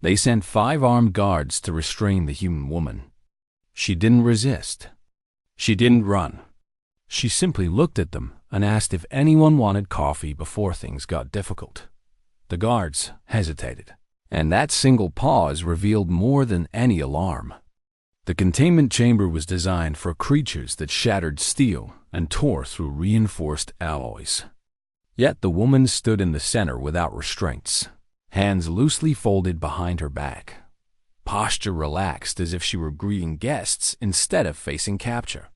They sent 5 armed guards to restrain the human woman. She didn't resist. She didn't run. She simply looked at them and asked if anyone wanted coffee before things got difficult. The guards hesitated, and that single pause revealed more than any alarm. The containment chamber was designed for creatures that shattered steel and tore through reinforced alloys. Yet the woman stood in the center without restraints, hands loosely folded behind her back, posture relaxed as if she were greeting guests instead of facing capture.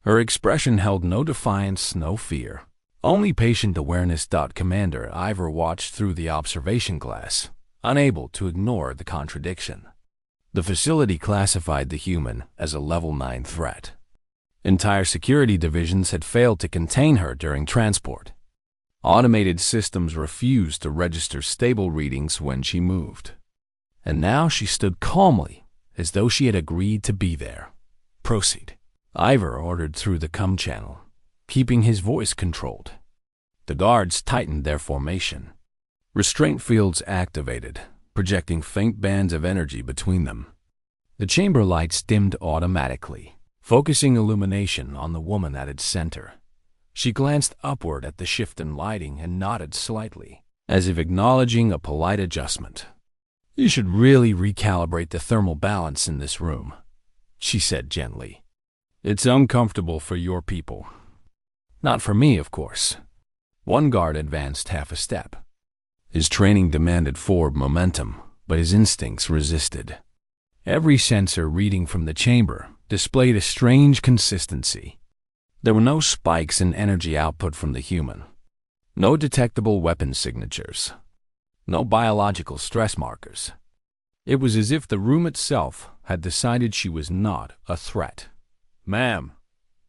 Her expression held no defiance, no fear, only patient awareness. Commander Ivor watched through the observation glass, unable to ignore the contradiction. The facility classified the human as a level 9 threat. Entire security divisions had failed to contain her during transport. Automated systems refused to register stable readings when she moved. And now she stood calmly, as though she had agreed to be there. "Proceed," Ivor ordered through the comm channel, keeping his voice controlled. The guards tightened their formation. Restraint fields activated, projecting faint bands of energy between them. The chamber lights dimmed automatically, focusing illumination on the woman at its center. She glanced upward at the shift in lighting and nodded slightly, as if acknowledging a polite adjustment. "You should really recalibrate the thermal balance in this room," she said gently. "It's uncomfortable for your people." "Not for me, of course." One guard advanced half a step. His training demanded forward momentum, but his instincts resisted. Every sensor reading from the chamber displayed a strange consistency. There were no spikes in energy output from the human, no detectable weapon signatures, no biological stress markers. It was as if the room itself had decided she was not a threat. "Ma'am,"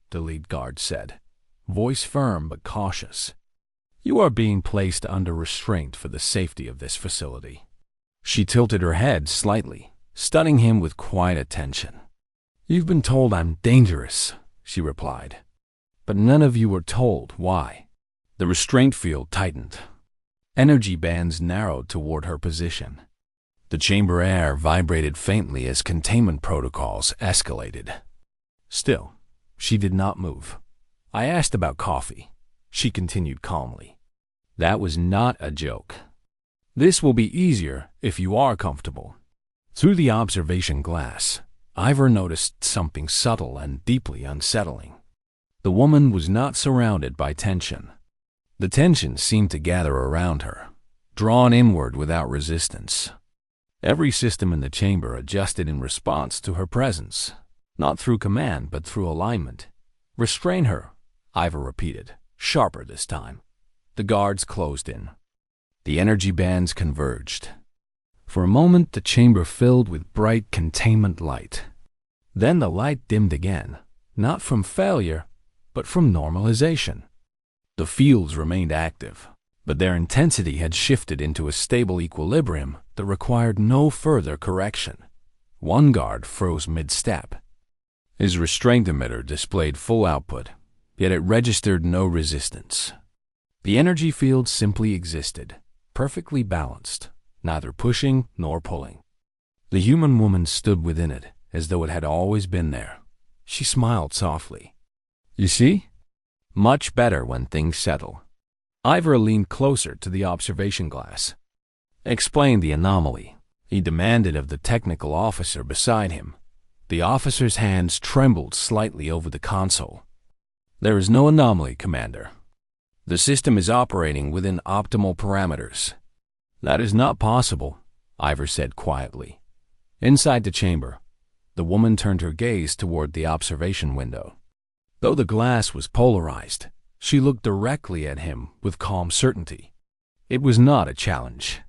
the lead guard said, voice firm but cautious, "you are being placed under restraint for the safety of this facility." She tilted her head slightly, studying him with quiet attention. "You've been told I'm dangerous," she replied. "But none of you were told why." The restraint field tightened. Energy bands narrowed toward her position. The chamber air vibrated faintly as containment protocols escalated. Still, she did not move. "I asked about coffee," she continued calmly. "That was not a joke. This will be easier if you are comfortable." Through the observation glass, Ivor noticed something subtle and deeply unsettling. The woman was not surrounded by tension. The tension seemed to gather around her, drawn inward without resistance. Every system in the chamber adjusted in response to her presence, not through command but through alignment. "Restrain her," Ivor repeated, sharper this time. The guards closed in. The energy bands converged. For a moment the chamber filled with bright containment light. Then the light dimmed again, not from failure, but from normalization. The fields remained active, but their intensity had shifted into a stable equilibrium that required no further correction. One guard froze mid-step. His restraint emitter displayed full output, yet it registered no resistance. The energy field simply existed, perfectly balanced, neither pushing nor pulling. The human woman stood within it, as though it had always been there. She smiled softly. "You see? Much better when things settle." Ivor leaned closer to the observation glass. "Explain the anomaly," he demanded of the technical officer beside him. The officer's hands trembled slightly over the console. "There is no anomaly, Commander. The system is operating within optimal parameters." "That is not possible," Ivor said quietly. Inside the chamber, the woman turned her gaze toward the observation window. Though the glass was polarized, she looked directly at him with calm certainty. It was not a challenge.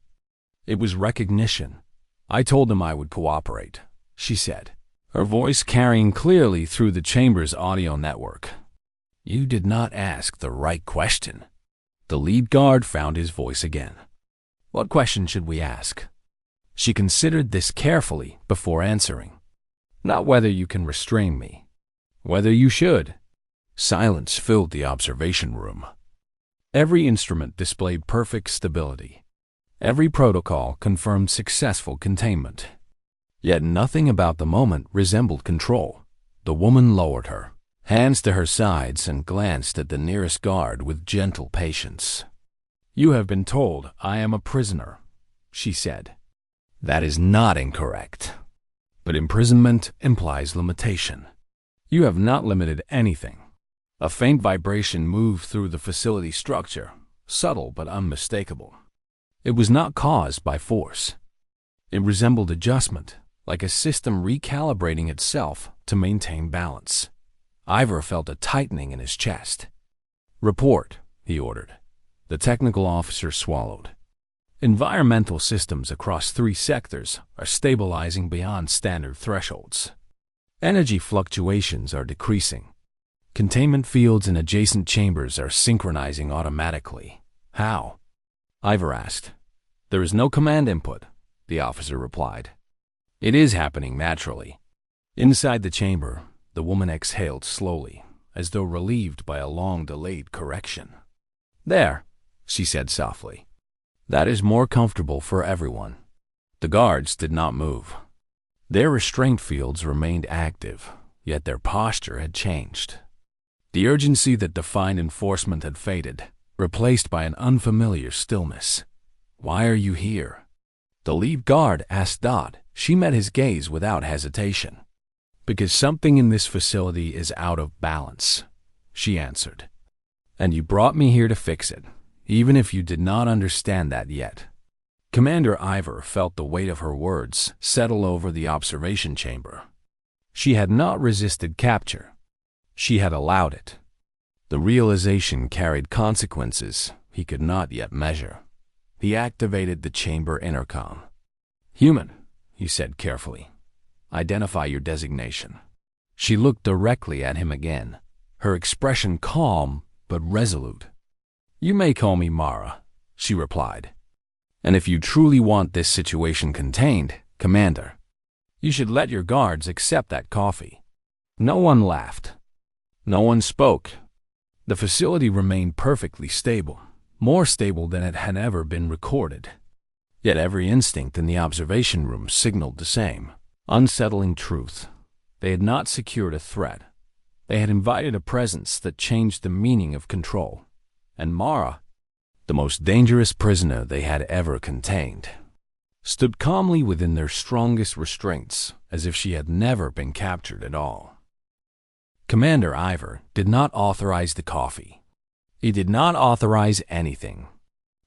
It was recognition. "I told them I would cooperate," she said, her voice carrying clearly through the chamber's audio network. "You did not ask the right question." The lead guard found his voice again. "What question should we ask?" She considered this carefully before answering. "Not whether you can restrain me. Whether you should." Silence filled the observation room. Every instrument displayed perfect stability. Every protocol confirmed successful containment. Yet nothing about the moment resembled control. The woman lowered her hands to her sides and glanced at the nearest guard with gentle patience. "You have been told I am a prisoner," she said. "That is not incorrect. But imprisonment implies limitation. You have not limited anything." A faint vibration moved through the facility structure, subtle but unmistakable. It was not caused by force. It resembled adjustment, like a system recalibrating itself to maintain balance. Ivor felt a tightening in his chest. "Report," he ordered. The technical officer swallowed. "Environmental systems across 3 sectors are stabilizing beyond standard thresholds. Energy fluctuations are decreasing. Containment fields in adjacent chambers are synchronizing automatically." "How?" Ivor asked. "There is no command input," the officer replied. "It is happening naturally." Inside the chamber, the woman exhaled slowly, as though relieved by a long-delayed correction. "There," she said softly. "That is more comfortable for everyone." The guards did not move. Their restraint fields remained active, yet their posture had changed. The urgency that defined enforcement had faded, replaced by an unfamiliar stillness. "Why are you here?" the lead guard asked Dodd. She met his gaze without hesitation. "Because something in this facility is out of balance," she answered. "And you brought me here to fix it, even if you did not understand that yet." Commander Ivor felt the weight of her words settle over the observation chamber. She had not resisted capture. She had allowed it. The realization carried consequences he could not yet measure. He activated the chamber intercom. "Human," he said carefully. "Identify your designation." She looked directly at him again, her expression calm but resolute. "You may call me Mara," she replied. "And if you truly want this situation contained, Commander, you should let your guards accept that coffee." No one laughed. No one spoke. The facility remained perfectly stable, more stable than it had ever been recorded. Yet every instinct in the observation room signaled the same unsettling truth. They had not secured a threat. They had invited a presence that changed the meaning of control. And Mara, the most dangerous prisoner they had ever contained, stood calmly within their strongest restraints, as if she had never been captured at all. Commander Ivor did not authorize the coffee. He did not authorize anything.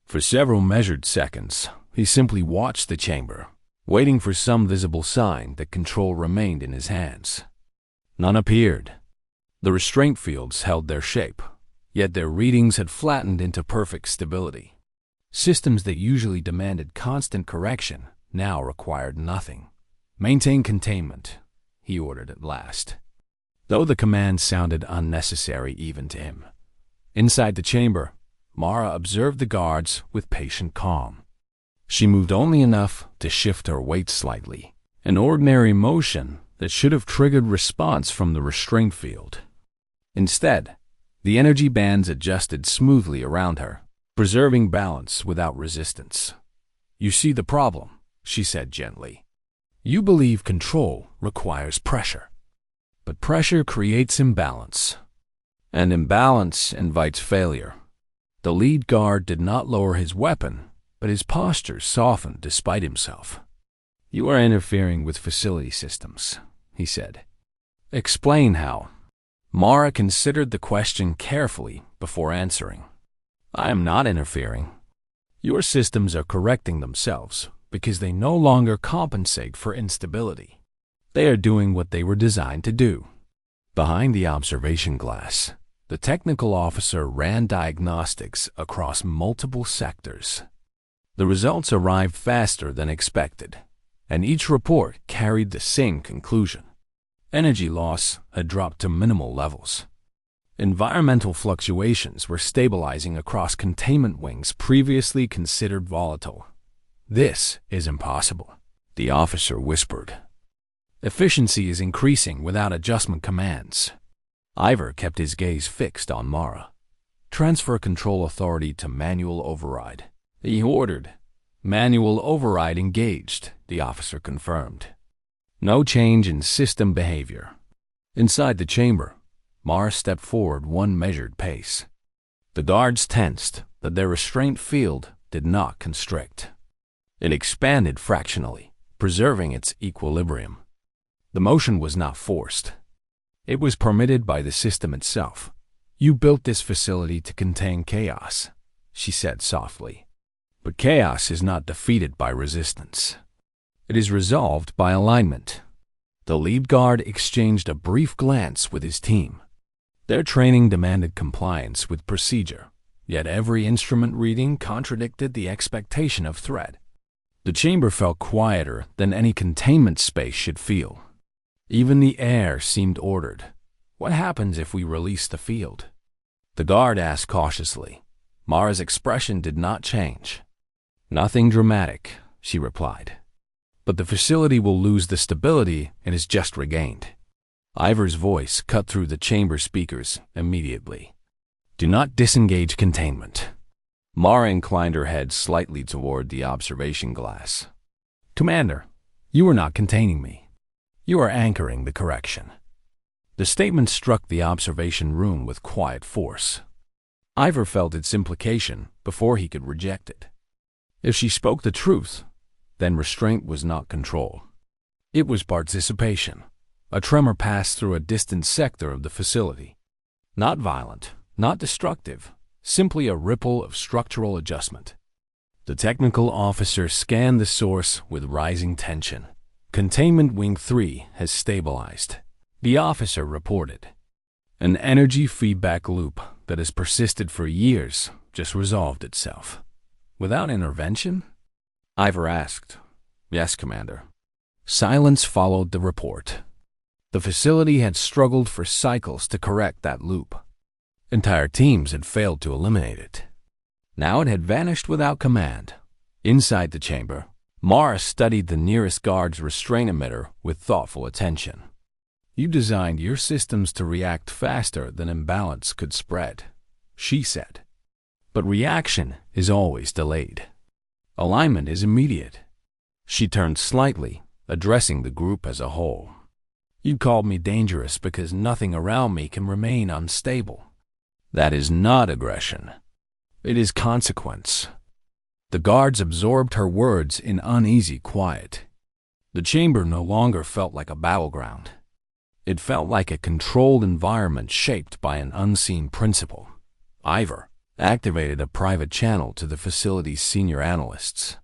For several measured seconds, he simply watched the chamber, waiting for some visible sign that control remained in his hands. None appeared. The restraint fields held their shape, yet their readings had flattened into perfect stability. Systems that usually demanded constant correction now required nothing. "Maintain containment," he ordered at last, though the command sounded unnecessary even to him. Inside the chamber, Mara observed the guards with patient calm. She moved only enough to shift her weight slightly, an ordinary motion that should have triggered response from the restraint field. Instead, the energy bands adjusted smoothly around her, preserving balance without resistance. "You see the problem," she said gently. "You believe control requires pressure. But pressure creates imbalance, and imbalance invites failure." The lead guard did not lower his weapon, but his posture softened despite himself. "You are interfering with facility systems," he said. "Explain how." Mara considered the question carefully before answering. "I am not interfering. Your systems are correcting themselves because they no longer compensate for instability. They are doing what they were designed to do." Behind the observation glass, the technical officer ran diagnostics across multiple sectors. The results arrived faster than expected, and each report carried the same conclusion. Energy loss had dropped to minimal levels. Environmental fluctuations were stabilizing across containment wings previously considered volatile. "This is impossible," the officer whispered. "Efficiency is increasing without adjustment commands." Ivor kept his gaze fixed on Mara. "Transfer control authority to manual override," he ordered. Manual override engaged, the officer confirmed. No change in system behavior. Inside the chamber, Mara stepped forward one measured pace. The guards tensed, but their restraint field did not constrict. It expanded fractionally, preserving its equilibrium. The motion was not forced. It was permitted by the system itself. "You built this facility to contain chaos," she said softly. "But chaos is not defeated by resistance. It is resolved by alignment." The lead guard exchanged a brief glance with his team. Their training demanded compliance with procedure, yet every instrument reading contradicted the expectation of threat. The chamber felt quieter than any containment space should feel. Even the air seemed ordered. "What happens if we release the field?" The guard asked cautiously. Mara's expression did not change. "Nothing dramatic," she replied. "But the facility will lose the stability it has just regained." Ivor's voice cut through the chamber speakers immediately. "Do not disengage containment." Mara inclined her head slightly toward the observation glass. "Commander, you are not containing me. You are anchoring the correction." The statement struck the observation room with quiet force. Ivor felt its implication before he could reject it. If she spoke the truth, then restraint was not control. It was participation. A tremor passed through a distant sector of the facility. Not violent, not destructive, simply a ripple of structural adjustment. The technical officer scanned the source with rising tension. "Containment Wing 3 has stabilized," the officer reported. "An energy feedback loop that has persisted for years just resolved itself." "Without intervention?" Ivor asked. "Yes, Commander." Silence followed the report. The facility had struggled for cycles to correct that loop. Entire teams had failed to eliminate it. Now it had vanished without command. Inside the chamber, Mara studied the nearest guard's restraint emitter with thoughtful attention. "You designed your systems to react faster than imbalance could spread," she said. "But reaction is always delayed. Alignment is immediate." She turned slightly, addressing the group as a whole. "You called me dangerous because nothing around me can remain unstable. That is not aggression. It is consequence." The guards absorbed her words in uneasy quiet. The chamber no longer felt like a battleground. It felt like a controlled environment shaped by an unseen principle. Ivor activated a private channel to the facility's senior analysts.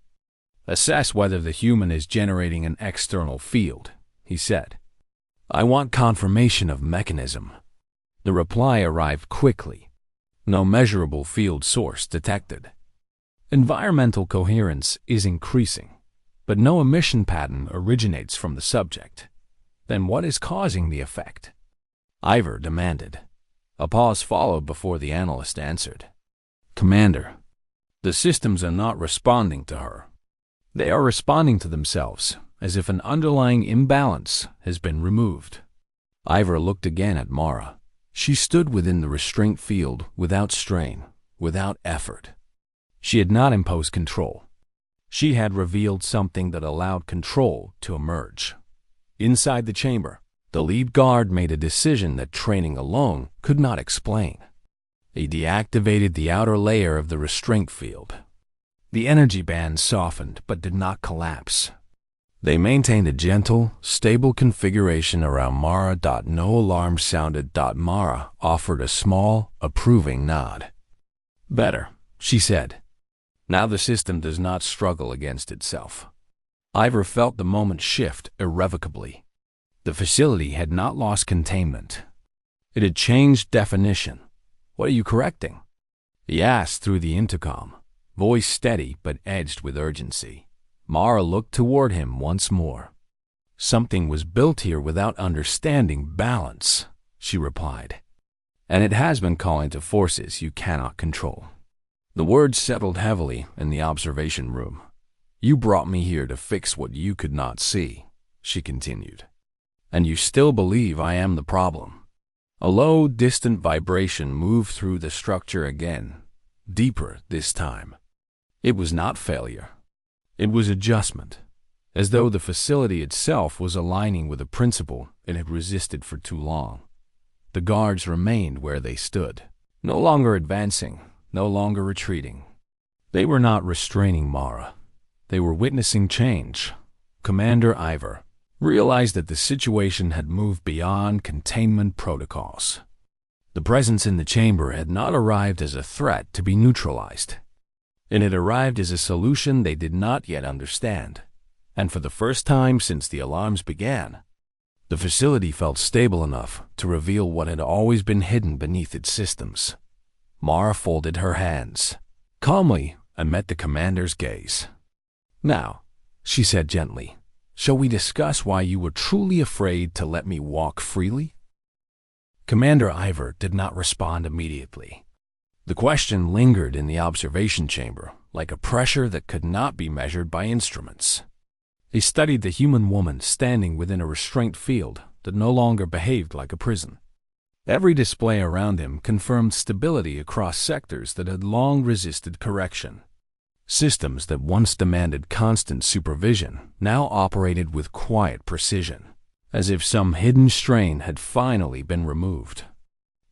"Assess whether the human is generating an external field," he said. "I want confirmation of mechanism." The reply arrived quickly. No measurable field source detected. "Environmental coherence is increasing, but no emission pattern originates from the subject." "Then what is causing the effect?" Ivor demanded. A pause followed before the analyst answered. "Commander, the systems are not responding to her. They are responding to themselves, as if an underlying imbalance has been removed." Ivor looked again at Mara. She stood within the restraint field without strain, without effort. She had not imposed control. She had revealed something that allowed control to emerge. Inside the chamber, the lead guard made a decision that training alone could not explain. He deactivated the outer layer of the restraint field. The energy band softened but did not collapse. They maintained a gentle, stable configuration around Mara. No alarm sounded. Mara offered a small, approving nod. "Better," she said. "Now the system does not struggle against itself." Ivor felt the moment shift irrevocably. The facility had not lost containment. It had changed definition. "What are you correcting?" he asked through the intercom, voice steady but edged with urgency. Mara looked toward him once more. "Something was built here without understanding balance," she replied. "And it has been calling to forces you cannot control." The words settled heavily in the observation room. "You brought me here to fix what you could not see," she continued. "And you still believe I am the problem." A low, distant vibration moved through the structure again, deeper this time. It was not failure. It was adjustment, as though the facility itself was aligning with a principle it had resisted for too long. The guards remained where they stood, no longer advancing, no longer retreating. They were not restraining Mara. They were witnessing change. Commander Ivor realized that the situation had moved beyond containment protocols. The presence in the chamber had not arrived as a threat to be neutralized. It had arrived as a solution they did not yet understand. And for the first time since the alarms began, the facility felt stable enough to reveal what had always been hidden beneath its systems. Mara folded her hands calmly and met the commander's gaze. "Now," she said gently, "shall we discuss why you were truly afraid to let me walk freely?" Commander Ivor did not respond immediately. The question lingered in the observation chamber like a pressure that could not be measured by instruments. He studied the human woman standing within a restraint field that no longer behaved like a prison. Every display around him confirmed stability across sectors that had long resisted correction. Systems that once demanded constant supervision now operated with quiet precision, as if some hidden strain had finally been removed.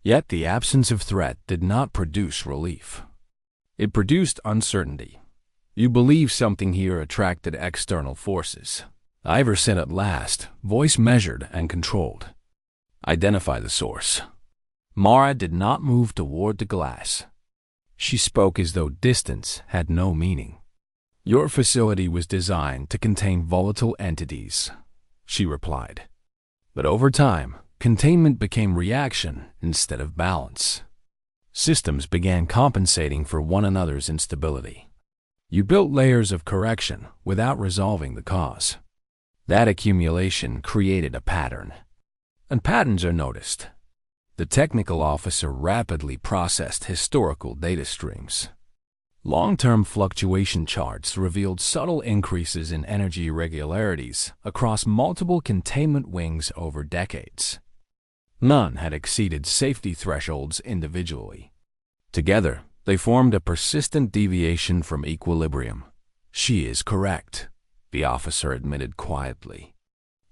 Yet the absence of threat did not produce relief. It produced uncertainty. "You believe something here attracted external forces," Ivor said at last, voice measured and controlled. "Identify the source." Mara did not move toward the glass. She spoke as though distance had no meaning. "Your facility was designed to contain volatile entities," she replied. "But over time, containment became reaction instead of balance. Systems began compensating for one another's instability. You built layers of correction without resolving the cause. That accumulation created a pattern. And patterns are noticed." The technical officer rapidly processed historical data streams. Long-term fluctuation charts revealed subtle increases in energy irregularities across multiple containment wings over decades. None had exceeded safety thresholds individually. Together, they formed a persistent deviation from equilibrium. "She is correct," the officer admitted quietly.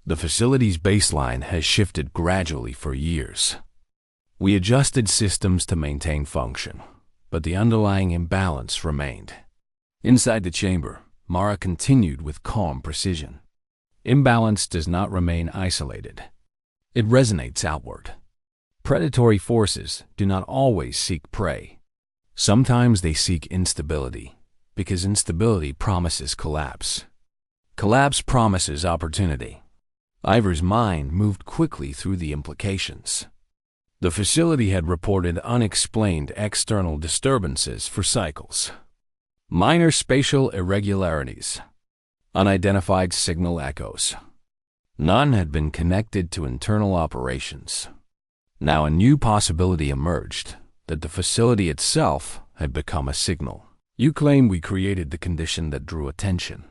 "The facility's baseline has shifted gradually for years. We adjusted systems to maintain function, but the underlying imbalance remained." Inside the chamber, Mara continued with calm precision. "Imbalance does not remain isolated. It resonates outward. Predatory forces do not always seek prey. Sometimes they seek instability, because instability promises collapse. Collapse promises opportunity." Ivor's mind moved quickly through the implications. The facility had reported unexplained external disturbances for cycles. Minor spatial irregularities. Unidentified signal echoes. None had been connected to internal operations. Now a new possibility emerged, that the facility itself had become a signal. "You claim we created the condition that drew attention,"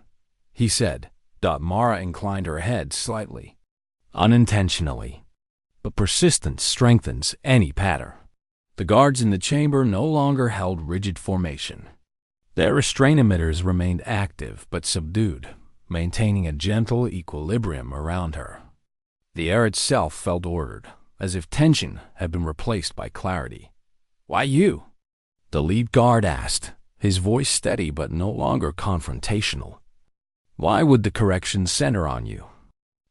he said. Mara inclined her head slightly. "Unintentionally. But persistence strengthens any pattern." The guards in the chamber no longer held rigid formation. Their restraint emitters remained active but subdued, maintaining a gentle equilibrium around her. The air itself felt ordered, as if tension had been replaced by clarity. "Why you?" the lead guard asked, his voice steady but no longer confrontational. "Why would the correction center on you?"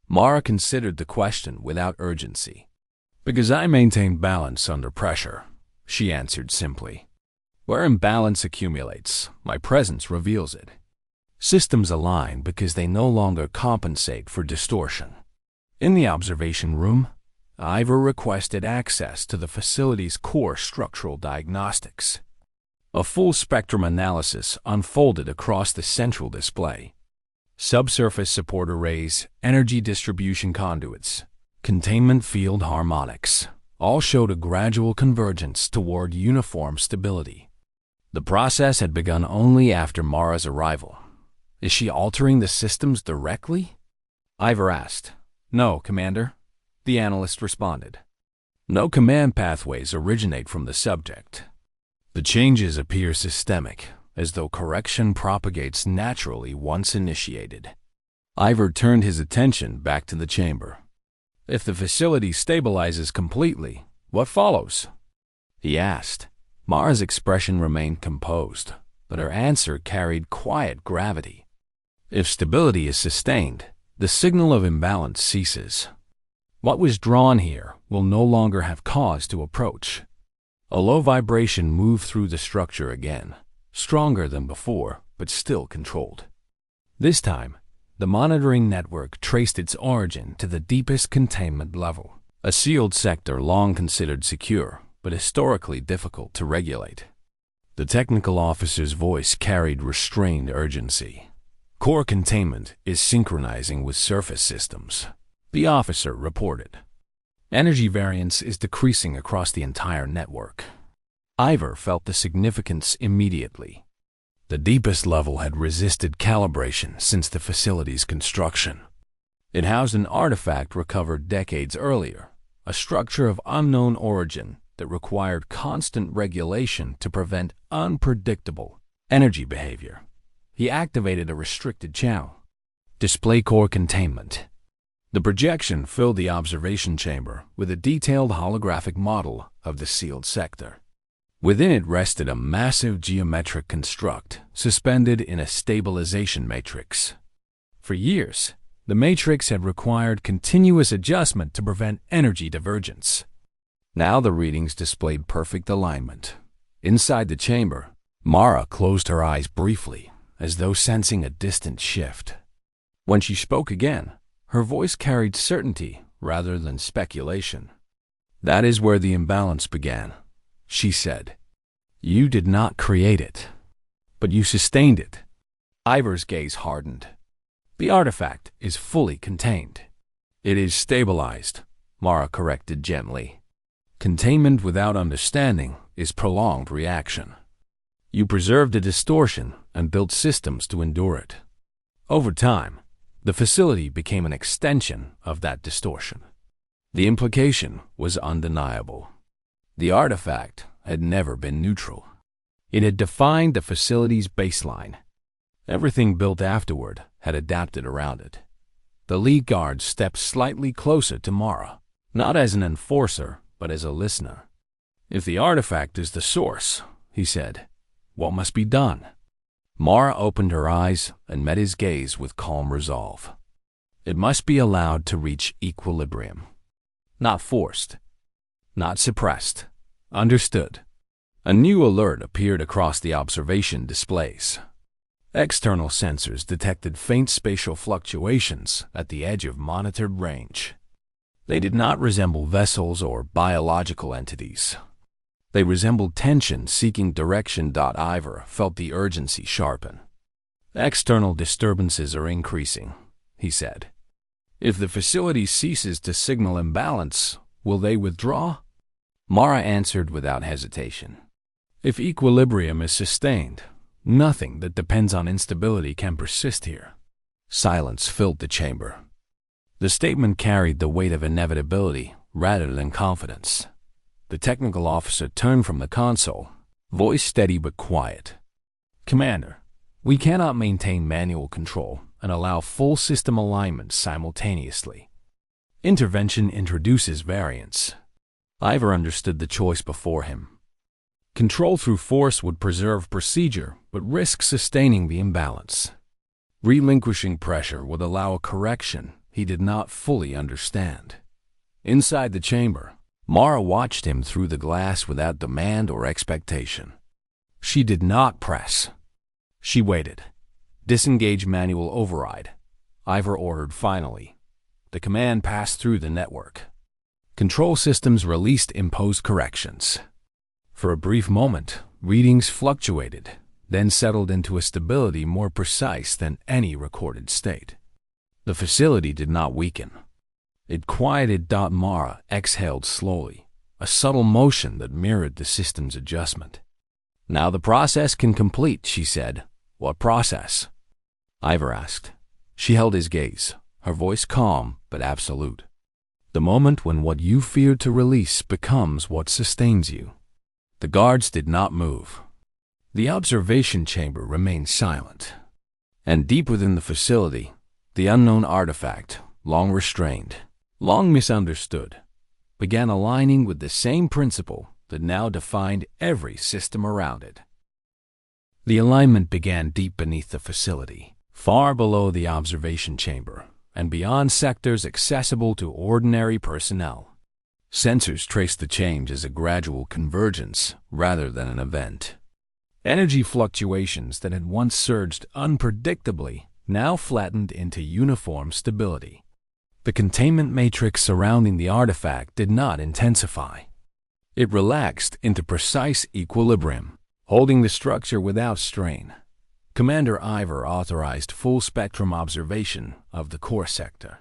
Mara considered the question without urgency. "Because I maintain balance under pressure," she answered simply. "Where imbalance accumulates, my presence reveals it. Systems align because they no longer compensate for distortion." In the observation room, Ivor requested access to the facility's core structural diagnostics. A full-spectrum analysis unfolded across the central display. Subsurface support arrays, energy distribution conduits, containment field harmonics, all showed a gradual convergence toward uniform stability. The process had begun only after Mara's arrival. "Is she altering the systems directly?" Ivor asked. "No, Commander," the analyst responded. "No command pathways originate from the subject. The changes appear systemic, as though correction propagates naturally once initiated. Ivor turned his attention back to the chamber. "If the facility stabilizes completely, what follows?" he asked. Mara's expression remained composed, but her answer carried quiet gravity. "If stability is sustained, the signal of imbalance ceases. What was drawn here will no longer have cause to approach." A low vibration moved through the structure again, stronger than before, but still controlled. This time, the monitoring network traced its origin to the deepest containment level, a sealed sector long considered secure, but historically difficult to regulate. The technical officer's voice carried restrained urgency. "Core containment is synchronizing with surface systems," the officer reported. "Energy variance is decreasing across the entire network." Ivor felt the significance immediately. The deepest level had resisted calibration since the facility's construction. It housed an artifact recovered decades earlier, a structure of unknown origin that required constant regulation to prevent unpredictable energy behavior. He activated a restricted channel. "Display core containment." The projection filled the observation chamber with a detailed holographic model of the sealed sector. Within it rested a massive geometric construct suspended in a stabilization matrix. For years, the matrix had required continuous adjustment to prevent energy divergence. Now the readings displayed perfect alignment. Inside the chamber, Mara closed her eyes briefly, as though sensing a distant shift. When she spoke again, her voice carried certainty rather than speculation. "That is where the imbalance began," she said. "You did not create it, but you sustained it." Ivor's gaze hardened. "The artifact is fully contained." "It is stabilized," Mara corrected gently. "Containment without understanding is prolonged reaction. You preserved a distortion and built systems to endure it. Over time, the facility became an extension of that distortion." The implication was undeniable. The artifact had never been neutral. It had defined the facility's baseline. Everything built afterward had adapted around it. The lead guard stepped slightly closer to Mara, not as an enforcer, but as a listener. "If the artifact is the source," he said, "what must be done?" Mara opened her eyes and met his gaze with calm resolve. "It must be allowed to reach equilibrium. Not forced. Not suppressed. Understood." A new alert appeared across the observation displays. External sensors detected faint spatial fluctuations at the edge of monitored range. They did not resemble vessels or biological entities. They resembled tension seeking direction. Ivor felt the urgency sharpen. "External disturbances are increasing," he said. "If the facility ceases to signal imbalance, will they withdraw?" Mara answered without hesitation. "If equilibrium is sustained, nothing that depends on instability can persist here." Silence filled the chamber. The statement carried the weight of inevitability rather than confidence. The technical officer turned from the console, voice steady but quiet. "Commander, we cannot maintain manual control and allow full system alignment simultaneously. Intervention introduces variance." Ivor understood the choice before him. Control through force would preserve procedure but risk sustaining the imbalance. Relinquishing pressure would allow a correction he did not fully understand. Inside the chamber, Mara watched him through the glass without demand or expectation. She did not press. She waited. "Disengage manual override," Ivor ordered finally. The command passed through the network. Control systems released imposed corrections. For a brief moment, readings fluctuated, then settled into a stability more precise than any recorded state. The facility did not weaken. It quieted. Mara exhaled slowly, a subtle motion that mirrored the system's adjustment. "Now the process can complete," she said. "What process?" Ivor asked. She held his gaze, her voice calm but absolute. "The moment when what you feared to release becomes what sustains you." The guards did not move. The observation chamber remained silent. And deep within the facility, the unknown artifact, long restrained, long misunderstood, began aligning with the same principle that now defined every system around it. The alignment began deep beneath the facility, far below the observation chamber, and beyond sectors accessible to ordinary personnel. Sensors traced the change as a gradual convergence rather than an event. Energy fluctuations that had once surged unpredictably now flattened into uniform stability. The containment matrix surrounding the artifact did not intensify. It relaxed into precise equilibrium, holding the structure without strain. Commander Ivor authorized full-spectrum observation of the core sector.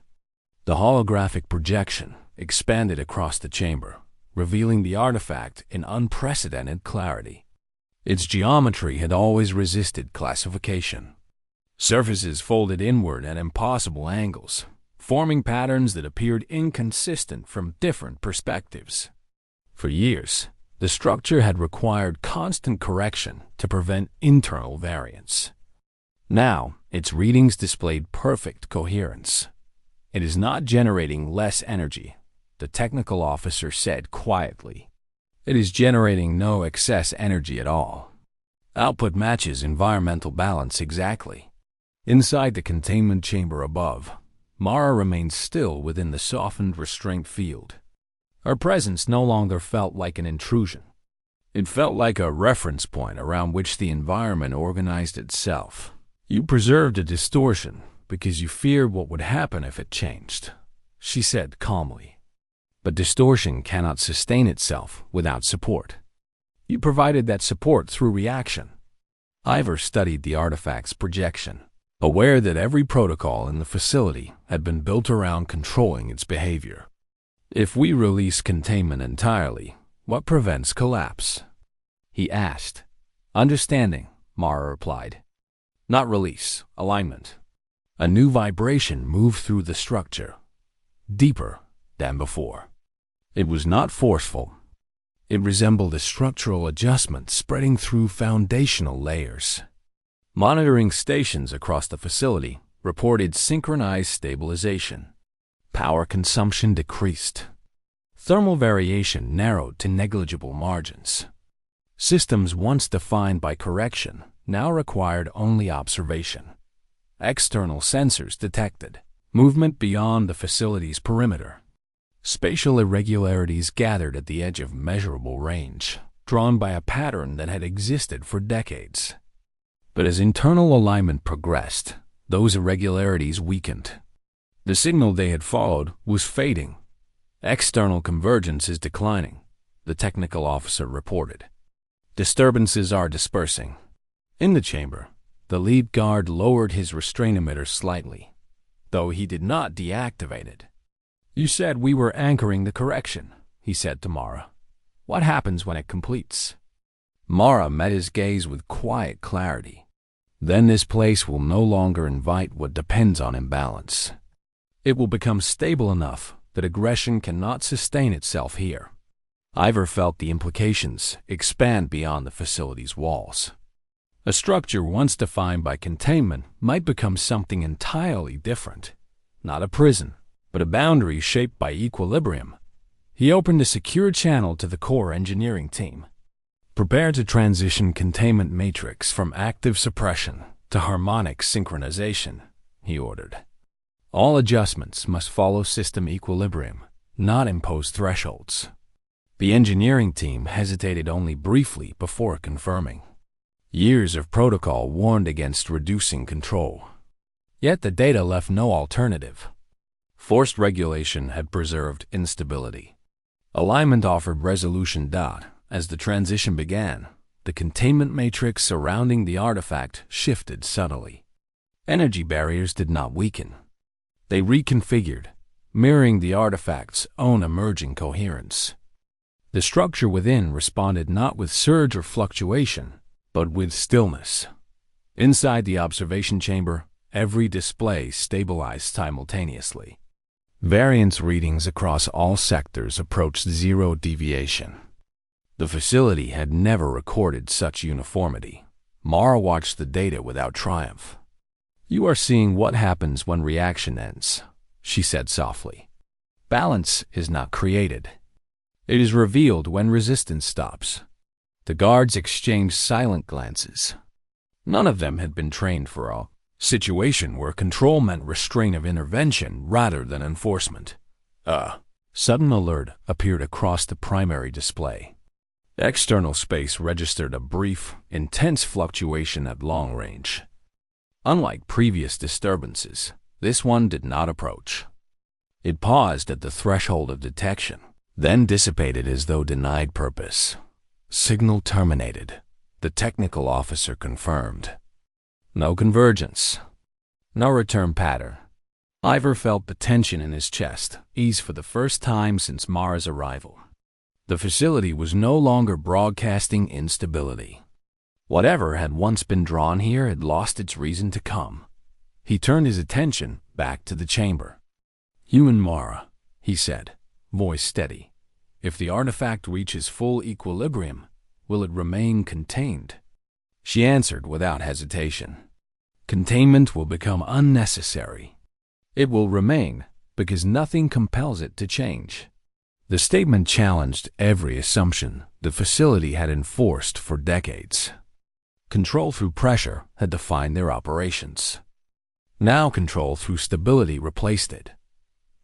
The holographic projection expanded across the chamber, revealing the artifact in unprecedented clarity. Its geometry had always resisted classification. Surfaces folded inward at impossible angles, forming patterns that appeared inconsistent from different perspectives. For years, the structure had required constant correction to prevent internal variance. Now, its readings displayed perfect coherence. It is not generating less energy, the technical officer said quietly. It is generating no excess energy at all. Output matches environmental balance exactly. Inside the containment chamber above, Mara remained still within the softened restraint field. Her presence no longer felt like an intrusion. It felt like a reference point around which the environment organized itself. You preserved a distortion because you feared what would happen if it changed, she said calmly. But distortion cannot sustain itself without support. You provided that support through reaction. Ivor studied the artifact's projection, aware that every protocol in the facility had been built around controlling its behavior. If we release containment entirely, what prevents collapse? He asked. Understanding, Mara replied. Not release, alignment. A new vibration moved through the structure, deeper than before. It was not forceful. It resembled a structural adjustment spreading through foundational layers. Monitoring stations across the facility reported synchronized stabilization. Power consumption decreased. Thermal variation narrowed to negligible margins. Systems once defined by correction now required only observation. External sensors detected movement beyond the facility's perimeter. Spatial irregularities gathered at the edge of measurable range, drawn by a pattern that had existed for decades. But as internal alignment progressed, those irregularities weakened. The signal they had followed was fading. External convergence is declining, the technical officer reported. Disturbances are dispersing. In the chamber, the lead guard lowered his restraint emitter slightly, though he did not deactivate it. You said we were anchoring the correction, he said to Mara. What happens when it completes? Mara met his gaze with quiet clarity. Then this place will no longer invite what depends on imbalance. It will become stable enough that aggression cannot sustain itself here. Ivor felt the implications expand beyond the facility's walls. A structure once defined by containment might become something entirely different. Not a prison, but a boundary shaped by equilibrium. He opened a secure channel to the core engineering team. Prepare to transition containment matrix from active suppression to harmonic synchronization, he ordered. All adjustments must follow system equilibrium, not impose thresholds. The engineering team hesitated only briefly before confirming. Years of protocol warned against reducing control. Yet the data left no alternative. Forced regulation had preserved instability. Alignment offered resolution. As the transition began, the containment matrix surrounding the artifact shifted subtly. Energy barriers did not weaken. They reconfigured, mirroring the artifact's own emerging coherence. The structure within responded not with surge or fluctuation, but with stillness. Inside the observation chamber, every display stabilized simultaneously. Variance readings across all sectors approached zero deviation. The facility had never recorded such uniformity. Mara watched the data without triumph. "You are seeing what happens when reaction ends," she said softly. "Balance is not created. It is revealed when resistance stops." The guards exchanged silent glances. None of them had been trained for a situation where control meant restraint of intervention rather than enforcement. Sudden alert appeared across the primary display. External space registered a brief, intense fluctuation at long range. Unlike previous disturbances, this one did not approach. It paused at the threshold of detection, then dissipated as though denied purpose. Signal terminated, the technical officer confirmed. No convergence. No return pattern. Ivor felt the tension in his chest ease for the first time since Mara's arrival. The facility was no longer broadcasting instability. Whatever had once been drawn here had lost its reason to come. He turned his attention back to the chamber. "Human Mara," he said, voice steady. "If the artifact reaches full equilibrium, will it remain contained?" She answered without hesitation. "Containment will become unnecessary. It will remain because nothing compels it to change." The statement challenged every assumption the facility had enforced for decades. Control through pressure had defined their operations. Now control through stability replaced it.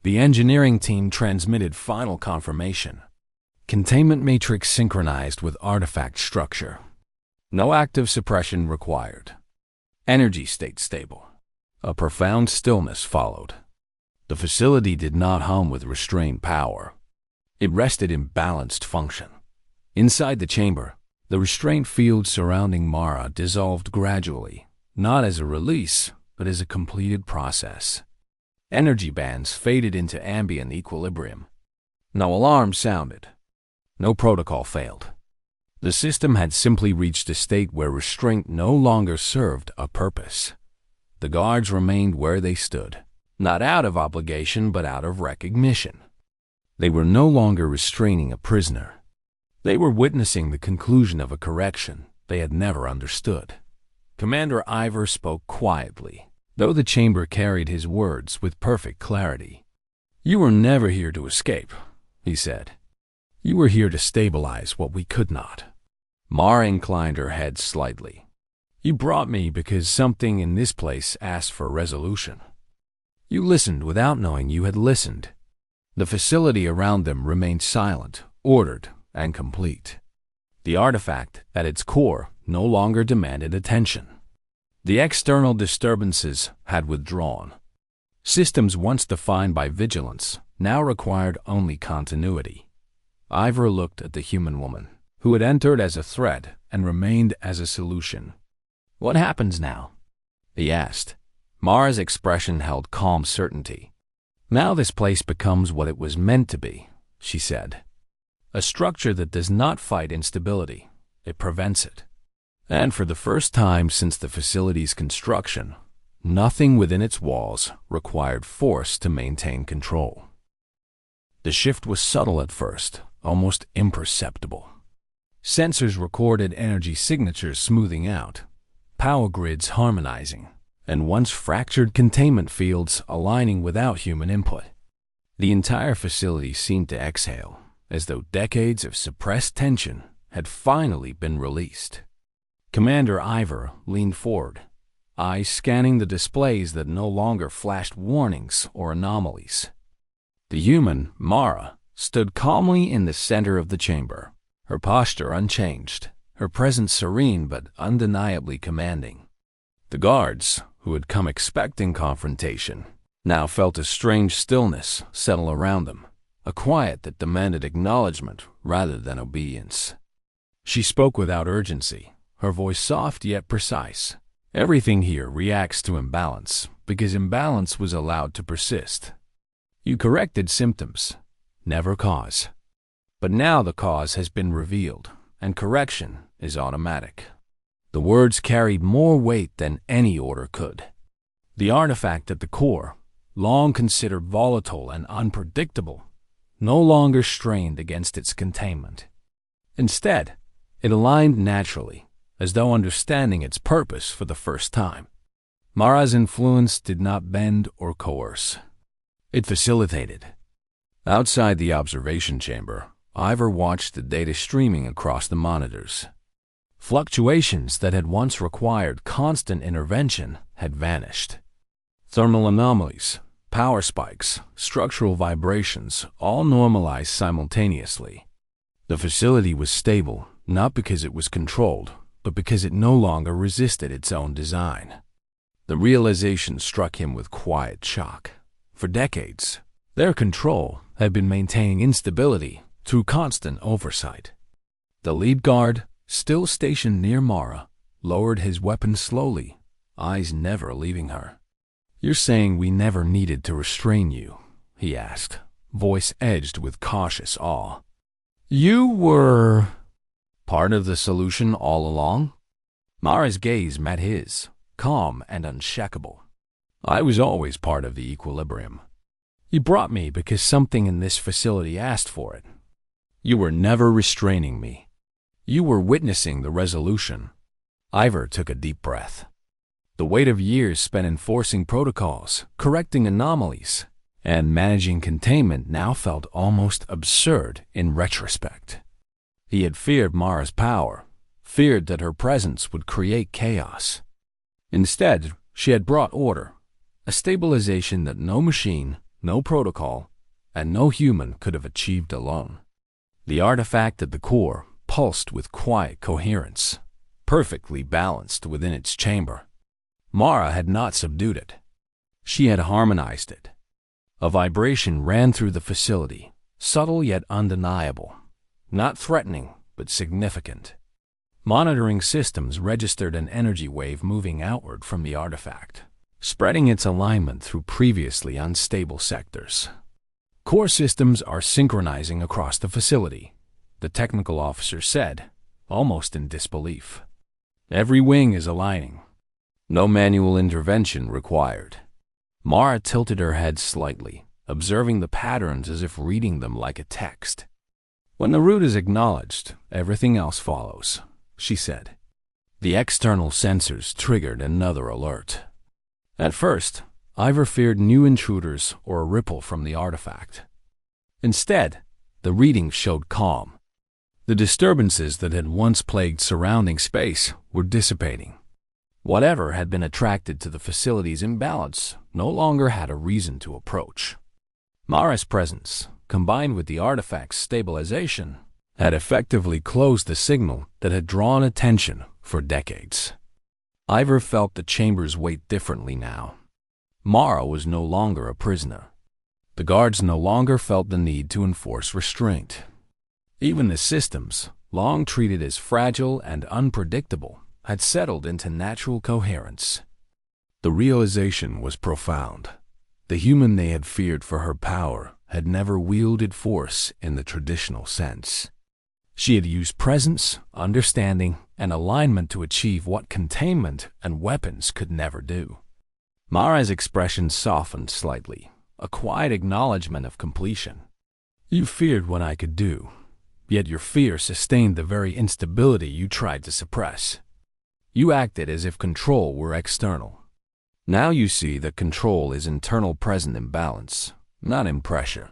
The engineering team transmitted final confirmation. Containment matrix synchronized with artifact structure. No active suppression required. Energy state stable. A profound stillness followed. The facility did not hum with restrained power. It rested in balanced function. Inside the chamber, the restraint field surrounding Mara dissolved gradually, not as a release, but as a completed process. Energy bands faded into ambient equilibrium. No alarm sounded. No protocol failed. The system had simply reached a state where restraint no longer served a purpose. The guards remained where they stood, not out of obligation but out of recognition. They were no longer restraining a prisoner. They were witnessing the conclusion of a correction they had never understood. Commander Ivor spoke quietly, though the chamber carried his words with perfect clarity. "You were never here to escape," he said. "You were here to stabilize what we could not." Mara inclined her head slightly. "You brought me because something in this place asked for resolution. You listened without knowing you had listened." The facility around them remained silent, ordered, and complete. The artifact, at its core, no longer demanded attention. The external disturbances had withdrawn. Systems once defined by vigilance now required only continuity. Ivor looked at the human woman, who had entered as a threat and remained as a solution. "What happens now?" he asked. Mara's expression held calm certainty. "Now this place becomes what it was meant to be," she said. "A structure that does not fight instability. It prevents it. And for the first time since the facility's construction, nothing within its walls required force to maintain control." The shift was subtle at first, almost imperceptible. Sensors recorded energy signatures smoothing out, power grids harmonizing, and once fractured containment fields aligning without human input. The entire facility seemed to exhale, as though decades of suppressed tension had finally been released. Commander Ivor leaned forward, eyes scanning the displays that no longer flashed warnings or anomalies. The human, Mara, stood calmly in the center of the chamber, her posture unchanged, her presence serene but undeniably commanding. The guards, who had come expecting confrontation, now felt a strange stillness settle around them, a quiet that demanded acknowledgement rather than obedience. She spoke without urgency, her voice soft yet precise. "Everything here reacts to imbalance because imbalance was allowed to persist. You corrected symptoms, never cause. But now the cause has been revealed, and correction is automatic." The words carried more weight than any order could. The artifact at the core, long considered volatile and unpredictable, no longer strained against its containment. Instead, it aligned naturally, as though understanding its purpose for the first time. Mara's influence did not bend or coerce. It facilitated. Outside the observation chamber, Ivor watched the data streaming across the monitors. Fluctuations that had once required constant intervention had vanished. Thermal anomalies, power spikes, structural vibrations all normalized simultaneously. The facility was stable, not because it was controlled, but because it no longer resisted its own design. The realization struck him with quiet shock. For decades, their control had been maintaining instability through constant oversight. The lead guard, still stationed near Mara, lowered his weapon slowly, eyes never leaving her. "You're saying we never needed to restrain you?" he asked, voice edged with cautious awe. "You were part of the solution all along?" Mara's gaze met his, calm and unshakable. "I was always part of the equilibrium. You brought me because something in this facility asked for it. You were never restraining me. You were witnessing the resolution." Ivor took a deep breath. The weight of years spent enforcing protocols, correcting anomalies, and managing containment now felt almost absurd in retrospect. He had feared Mara's power, feared that her presence would create chaos. Instead, she had brought order, a stabilization that no machine, no protocol, and no human could have achieved alone. The artifact at the core pulsed with quiet coherence, perfectly balanced within its chamber. Mara had not subdued it. She had harmonized it. A vibration ran through the facility, subtle yet undeniable, not threatening but significant. Monitoring systems registered an energy wave moving outward from the artifact, spreading its alignment through previously unstable sectors. "Core systems are synchronizing across the facility," the technical officer said, almost in disbelief. "Every wing is aligning. No manual intervention required." Mara tilted her head slightly, observing the patterns as if reading them like a text. "When the root is acknowledged, everything else follows," she said. The external sensors triggered another alert. At first, Ivor feared new intruders or a ripple from the artifact. Instead, the readings showed calm. The disturbances that had once plagued surrounding space were dissipating. Whatever had been attracted to the facility's imbalance no longer had a reason to approach. Mara's presence, combined with the artifact's stabilization, had effectively closed the signal that had drawn attention for decades. Ivor felt the chamber's weight differently now. Mara was no longer a prisoner. The guards no longer felt the need to enforce restraint. Even the systems, long treated as fragile and unpredictable, had settled into natural coherence. The realization was profound. The human they had feared for her power had never wielded force in the traditional sense. She had used presence, understanding, and alignment to achieve what containment and weapons could never do. Mara's expression softened slightly, a quiet acknowledgement of completion. "You feared what I could do, yet your fear sustained the very instability you tried to suppress. You acted as if control were external. Now you see that control is internal present imbalance, not in pressure."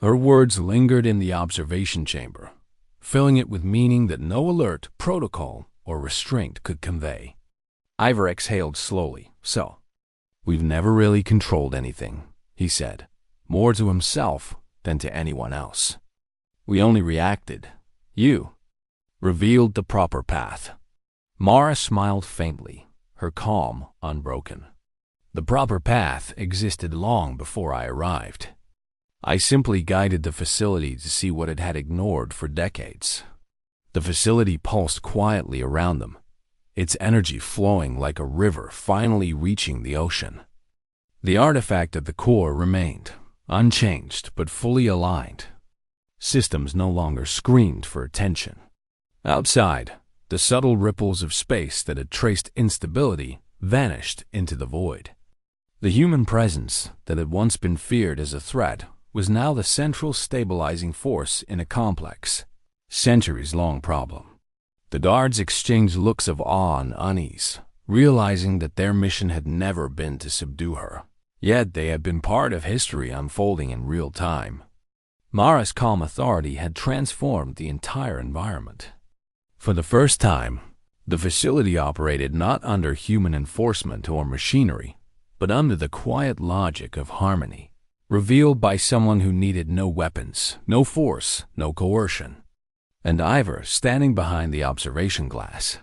Her words lingered in the observation chamber, filling it with meaning that no alert, protocol, or restraint could convey. Ivor exhaled slowly. "So, we've never really controlled anything," he said, more to himself than to anyone else. "We only reacted. You revealed the proper path." Mara smiled faintly, her calm unbroken. "The proper path existed long before I arrived. I simply guided the facility to see what it had ignored for decades." The facility pulsed quietly around them, its energy flowing like a river finally reaching the ocean. The artifact at the core remained, unchanged but fully aligned. Systems no longer screamed for attention. Outside, the subtle ripples of space that had traced instability vanished into the void. The human presence that had once been feared as a threat was now the central stabilizing force in a complex. Centuries-long problem. The guards exchanged looks of awe and unease, realizing that their mission had never been to subdue her. Yet they had been part of history unfolding in real time. Mara's calm authority had transformed the entire environment. For the first time, the facility operated not under human enforcement or machinery, but under the quiet logic of harmony, revealed by someone who needed no weapons, no force, no coercion. And Ivor, standing behind the observation glass,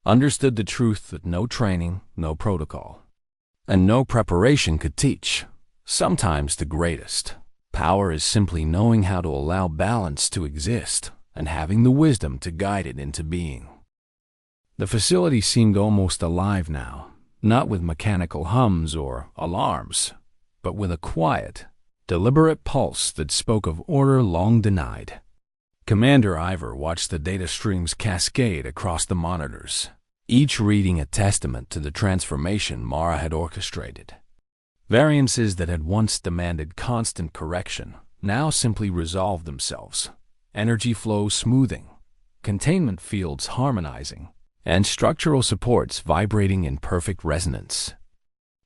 understood the truth that no training, no protocol, and no preparation could teach. Sometimes the greatest power is simply knowing how to allow balance to exist and having the wisdom to guide it into being. The facility seemed almost alive now, not with mechanical hums or alarms, but with a quiet, deliberate pulse that spoke of order long denied. Commander Ivor watched the data streams cascade across the monitors, each reading a testament to the transformation Mara had orchestrated. Variances that had once demanded constant correction now simply resolved themselves, energy flow smoothing, containment fields harmonizing, and structural supports vibrating in perfect resonance.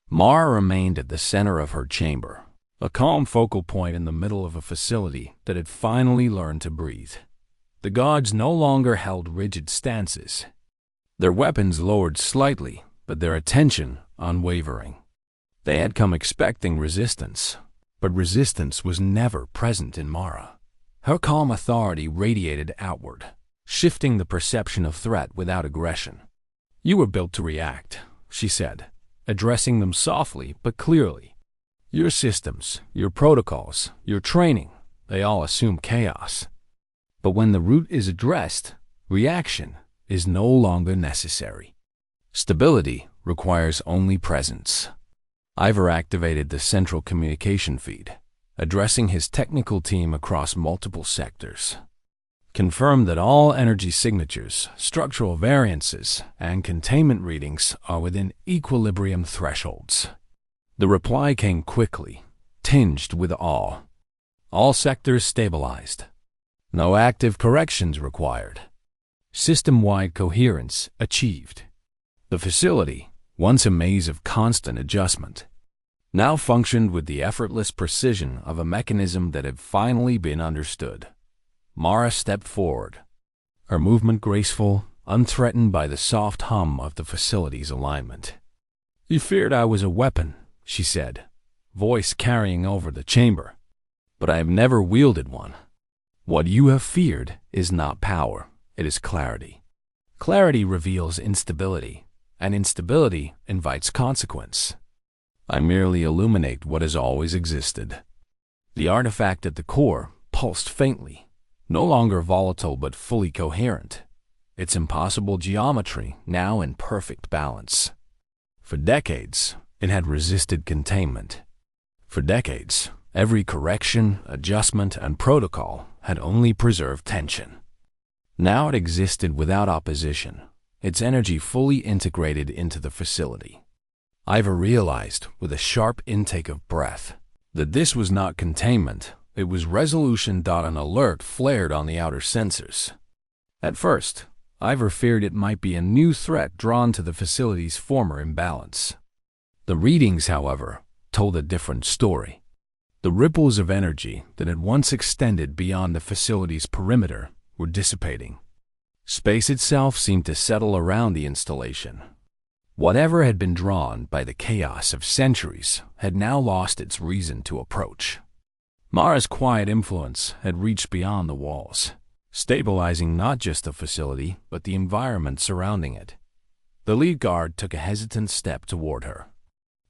Mara remained at the center of her chamber, a calm focal point in the middle of a facility that had finally learned to breathe. The guards no longer held rigid stances. Their weapons lowered slightly, but their attention unwavering. They had come expecting resistance, but resistance was never present in Mara. Her calm authority radiated outward, shifting the perception of threat without aggression. "You were built to react," she said, addressing them softly but clearly. "Your systems, your protocols, your training, they all assume chaos. But when the root is addressed, reaction is no longer necessary. Stability requires only presence." Ivor activated the central communication feed, addressing his technical team across multiple sectors. "Confirm that all energy signatures, structural variances, and containment readings are within equilibrium thresholds." The reply came quickly, tinged with awe. All sectors stabilized. No active corrections required. System-wide coherence achieved. The facility, once a maze of constant adjustment, now functioned with the effortless precision of a mechanism that had finally been understood. Mara stepped forward, her movement graceful, unthreatened by the soft hum of the facility's alignment. "You feared I was a weapon," she said, voice carrying over the chamber. "But I have never wielded one. What you have feared is not power, it is clarity. Clarity reveals instability, and instability invites consequence. I merely illuminate what has always existed." The artifact at the core pulsed faintly, no longer volatile but fully coherent, its impossible geometry now in perfect balance. For decades, it had resisted containment. For decades, every correction, adjustment, and protocol had only preserved tension. Now it existed without opposition, its energy fully integrated into the facility. Ivor realized, with a sharp intake of breath, that this was not containment, it was resolution. An alert flared on the outer sensors. At first, Ivor feared it might be a new threat drawn to the facility's former imbalance. The readings, however, told a different story. The ripples of energy that had once extended beyond the facility's perimeter were dissipating. Space itself seemed to settle around the installation. Whatever had been drawn by the chaos of centuries had now lost its reason to approach. Mara's quiet influence had reached beyond the walls, stabilizing not just the facility but the environment surrounding it. The lead guard took a hesitant step toward her.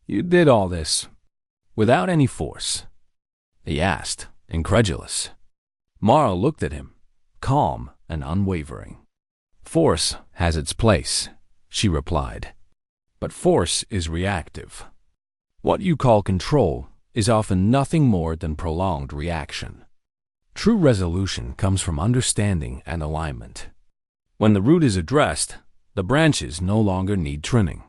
"You did all this without any force?" he asked, incredulous. Mara looked at him, calm and unwavering. "Force has its place," she replied. "But force is reactive. What you call control is often nothing more than prolonged reaction. True resolution comes from understanding and alignment. When the root is addressed, the branches no longer need trimming."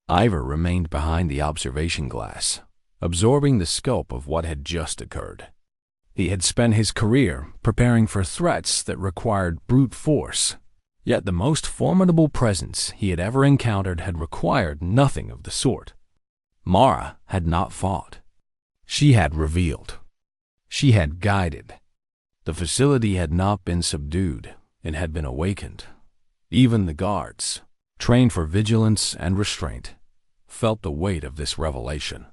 Ivor remained behind the observation glass, absorbing the scope of what had just occurred. He had spent his career preparing for threats that required brute force, yet the most formidable presence he had ever encountered had required nothing of the sort. Mara had not fought. She had revealed. She had guided. The facility had not been subdued, it had been awakened. Even the guards, trained for vigilance and restraint, felt the weight of this revelation.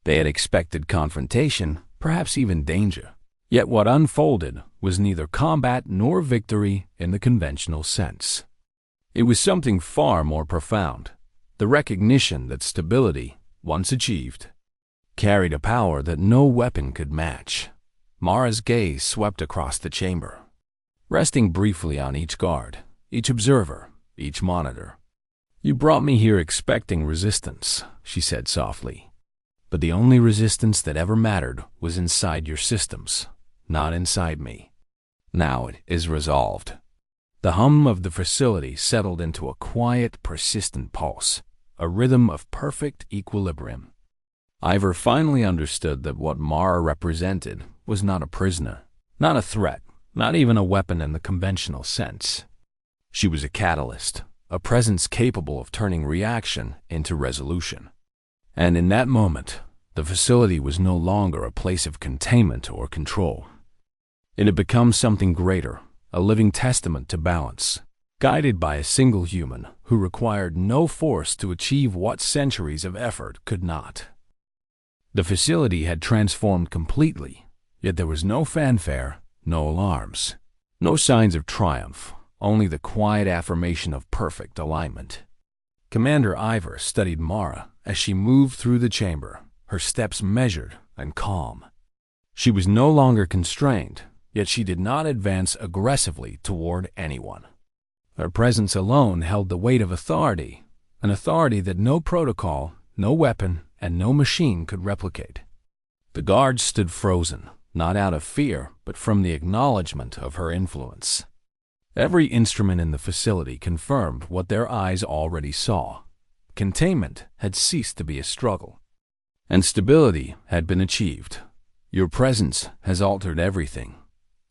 They had expected confrontation, perhaps even danger. Yet what unfolded was neither combat nor victory in the conventional sense. It was something far more profound, the recognition that stability, once achieved, carried a power that no weapon could match. Mara's gaze swept across the chamber, resting briefly on each guard, each observer, each monitor. "You brought me here expecting resistance," she said softly. "But the only resistance that ever mattered was inside your systems, not inside me. Now it is resolved." The hum of the facility settled into a quiet, persistent pulse, a rhythm of perfect equilibrium. Ivor finally understood that what Mara represented was not a prisoner, not a threat, not even a weapon in the conventional sense. She was a catalyst, a presence capable of turning reaction into resolution. And in that moment, the facility was no longer a place of containment or control. It had become something greater, a living testament to balance, guided by a single human who required no force to achieve what centuries of effort could not. The facility had transformed completely, yet there was no fanfare, no alarms, no signs of triumph, only the quiet affirmation of perfect alignment. Commander Ivor studied Mara as she moved through the chamber, her steps measured and calm. She was no longer constrained, yet she did not advance aggressively toward anyone. Her presence alone held the weight of authority, an authority that no protocol, no weapon, and no machine could replicate. The guards stood frozen, not out of fear, but from the acknowledgement of her influence. Every instrument in the facility confirmed what their eyes already saw. Containment had ceased to be a struggle, and stability had been achieved. "Your presence has altered everything,"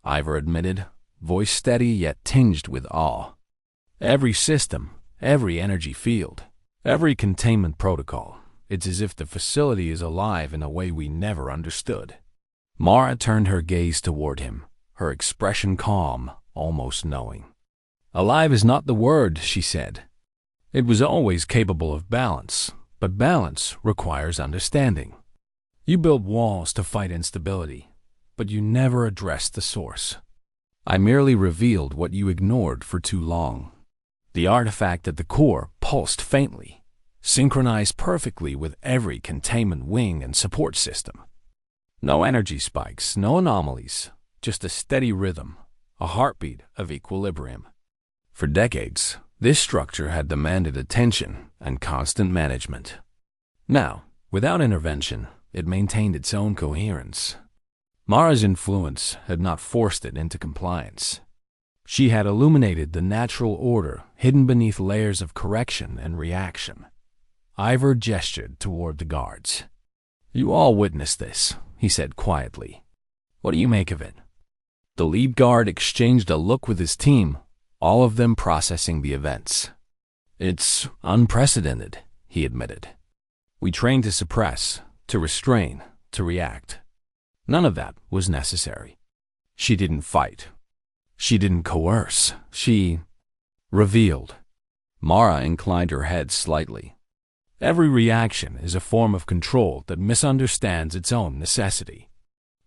Ivor admitted, voice steady yet tinged with awe. "Every system, every energy field, every containment protocol. It's as if the facility is alive in a way we never understood." Mara turned her gaze toward him, her expression calm, almost knowing. "Alive is not the word," she said. "It was always capable of balance, but balance requires understanding. You built walls to fight instability, but you never addressed the source. I merely revealed what you ignored for too long. The artifact at the core pulsed faintly, synchronized perfectly with every containment wing and support system. No energy spikes, no anomalies, just a steady rhythm, a heartbeat of equilibrium. For decades, this structure had demanded attention and constant management. Now, without intervention, it maintained its own coherence. Mara's influence had not forced it into compliance. She had illuminated the natural order hidden beneath layers of correction and reaction. Ivor gestured toward the guards. "You all witnessed this," he said quietly. "What do you make of it?" The lead guard exchanged a look with his team, all of them processing the events. "It's unprecedented," he admitted. "We trained to suppress, to restrain, to react. None of that was necessary. She didn't fight. She didn't coerce. She revealed." Mara inclined her head slightly. "Every reaction is a form of control that misunderstands its own necessity.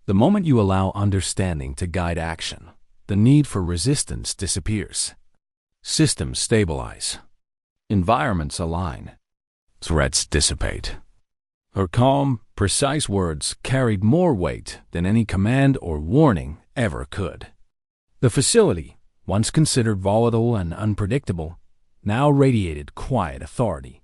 The moment you allow understanding to guide action, the need for resistance disappears. Systems stabilize. Environments align. Threats dissipate." Her calm, precise words carried more weight than any command or warning ever could. The facility, once considered volatile and unpredictable, now radiated quiet authority.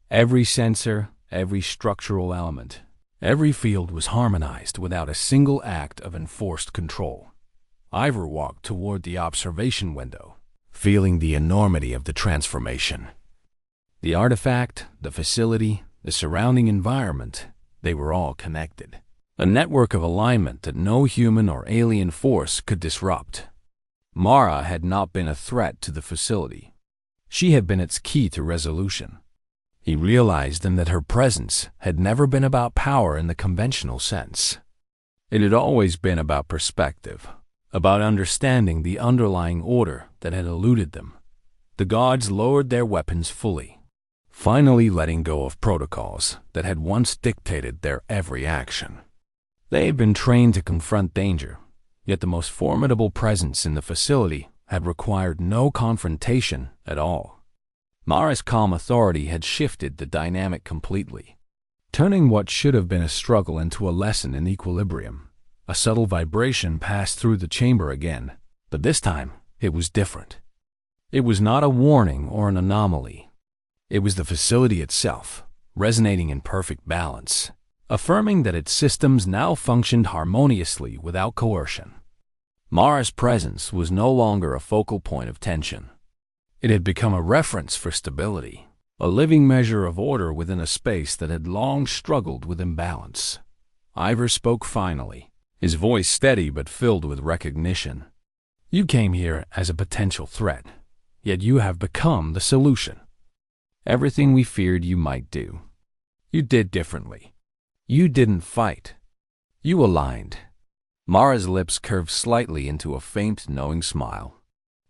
Every sensor, every structural element, every field was harmonized without a single act of enforced control. Ivor walked toward the observation window, feeling the enormity of the transformation. The artifact, the facility, the surrounding environment, they were all connected. a network of alignment that no human or alien force could disrupt. Mara had not been a threat to the facility. She had been its key to resolution. He realized then that her presence had never been about power in the conventional sense. It had always been about perspective, about understanding the underlying order that had eluded them. The guards lowered their weapons fully, finally letting go of protocols that had once dictated their every action. They had been trained to confront danger, yet the most formidable presence in the facility had required no confrontation at all. Mara's calm authority had shifted the dynamic completely, turning what should have been a struggle into a lesson in equilibrium. A subtle vibration passed through the chamber again, but this time it was different. It was not a warning or an anomaly. It was the facility itself, resonating in perfect balance, affirming that its systems now functioned harmoniously without coercion. Mara's presence was no longer a focal point of tension. It had become a reference for stability, a living measure of order within a space that had long struggled with imbalance. Ivor spoke finally, his voice steady but filled with recognition. "You came here as a potential threat, yet you have become the solution. Everything we feared you might do, you did differently. You didn't fight. You aligned." Mara's lips curved slightly into a faint, knowing smile.